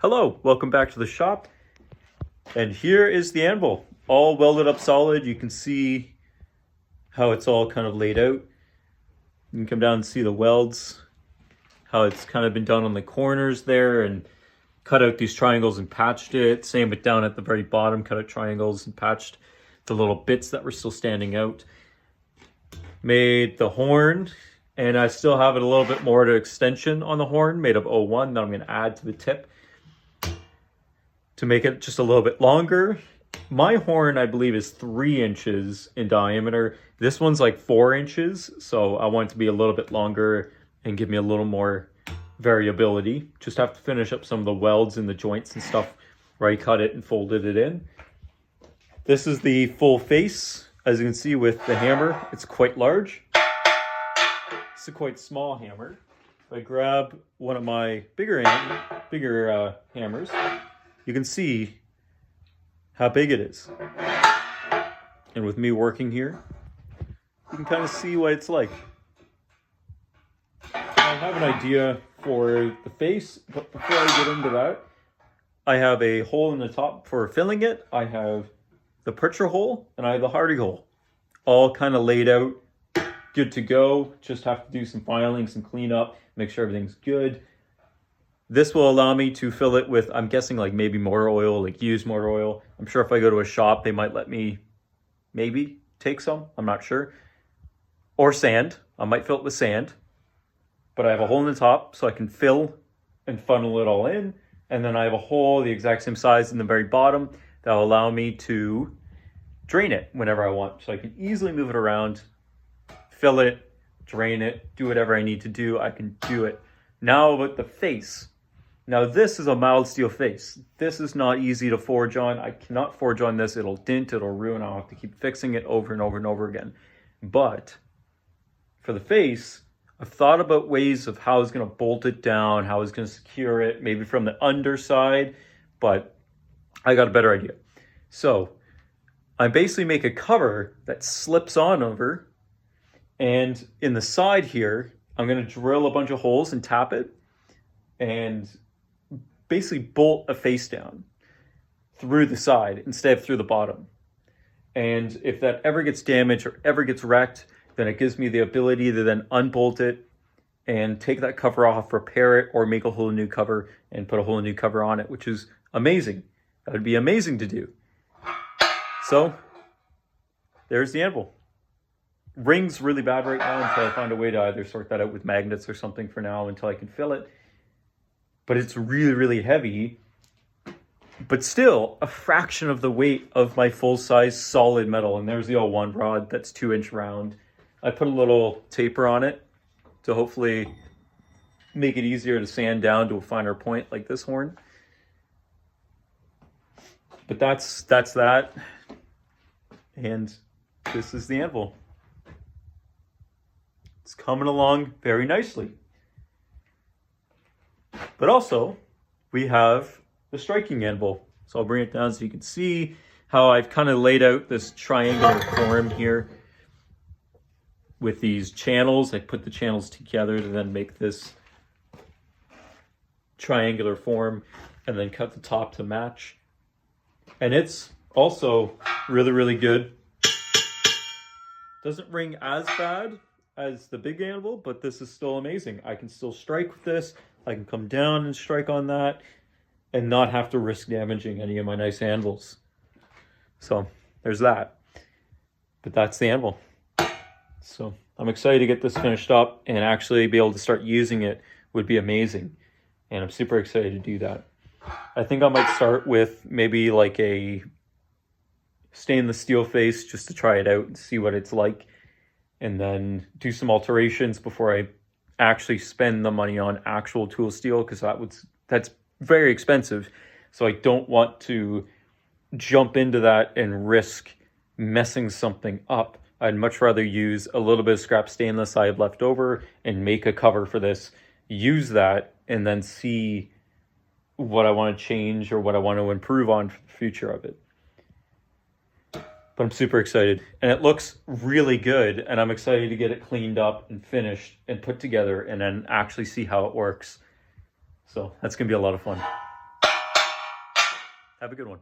Hello, welcome back to the shop. And here is the anvil, all welded up solid. You can see how it's all kind of laid out. You can come down and see the welds, how it's kind of been done on the corners there and cut out these triangles and patched it. Same with down at the very bottom, cut out triangles and patched the little bits that were still standing out. Made the horn, and I still have it a little bit more to extension on the horn, made of 01 that I'm going to add to the tip to make it just a little bit longer. My horn, I believe, is 3 inches in diameter. This one's like 4 inches, so I want it to be a little bit longer and give me a little more variability. Just have to finish up some of the welds and the joints and stuff where I cut it and folded it in. This is the full face. As you can see with the hammer, it's quite large. It's a quite small hammer. If I grab one of my bigger hammers, you can see how big it is. And with me working here, you can kind of see what it's like. I have an idea for the face, but before I get into that, I have a hole in the top for filling it. I have the Pritcher hole and I have the Hardy hole. All kind of laid out, good to go. Just have to do some filing, some cleanup, make sure everything's good. This will allow me to fill it with, I'm guessing, like maybe motor oil, like used motor oil. I'm sure if I go to a shop, they might let me maybe take some. I'm not sure. Or sand. I might fill it with sand. But I have a hole in the top so I can fill and funnel it all in. And then I have a hole the exact same size in the very bottom that will allow me to drain it whenever I want. So I can easily move it around, fill it, drain it, do whatever I need to do. I can do it. Now about the face. Now this is a mild steel face. This is not easy to forge on. I cannot forge on this. It'll dent, it'll ruin. I'll have to keep fixing it over and over and over again. But for the face, I've thought about ways of how I was going to bolt it down, how I was going to secure it, maybe from the underside, but I got a better idea. So I basically make a cover that slips on over, and in the side here, I'm going to drill a bunch of holes and tap it and basically bolt a face down through the side instead of through the bottom. And if that ever gets damaged or ever gets wrecked, then it gives me the ability to then unbolt it and take that cover off, repair it, or make a whole new cover and put a whole new cover on it, which is amazing. That would be amazing to do. So there's the anvil. Ring's really bad right now until I find a way to either sort that out with magnets or something for now until I can fill it. But it's really, really heavy, but still a fraction of the weight of my full-size solid metal. And there's the 01 rod that's 2-inch round. I put a little taper on it to hopefully make it easier to sand down to a finer point like this horn. But that's that. And this is the anvil. It's coming along very nicely. But also, we have the striking anvil. So I'll bring it down so you can see how I've kind of laid out this triangular form here with these channels. I put the channels together to then make this triangular form and then cut the top to match. And it's also really, really good. Doesn't ring as bad as the big anvil, but this is still amazing. I can still strike with this. I can come down and strike on that and not have to risk damaging any of my nice anvils. So there's that. But that's the anvil. So I'm excited to get this finished up and actually be able to start using it would be amazing. And I'm super excited to do that. I think I might start with maybe like a stainless steel face just to try it out and see what it's like. And then do some alterations before I actually spend the money on actual tool steel, because that's very expensive. So I don't want to jump into that and risk messing something up. I'd much rather use a little bit of scrap stainless I have left over and make a cover for this, use that, and then see what I want to change or what I want to improve on for the future of it. But I'm super excited, and it looks really good, and I'm excited to get it cleaned up and finished and put together and then actually see how it works. So that's going to be a lot of fun. Have a good one.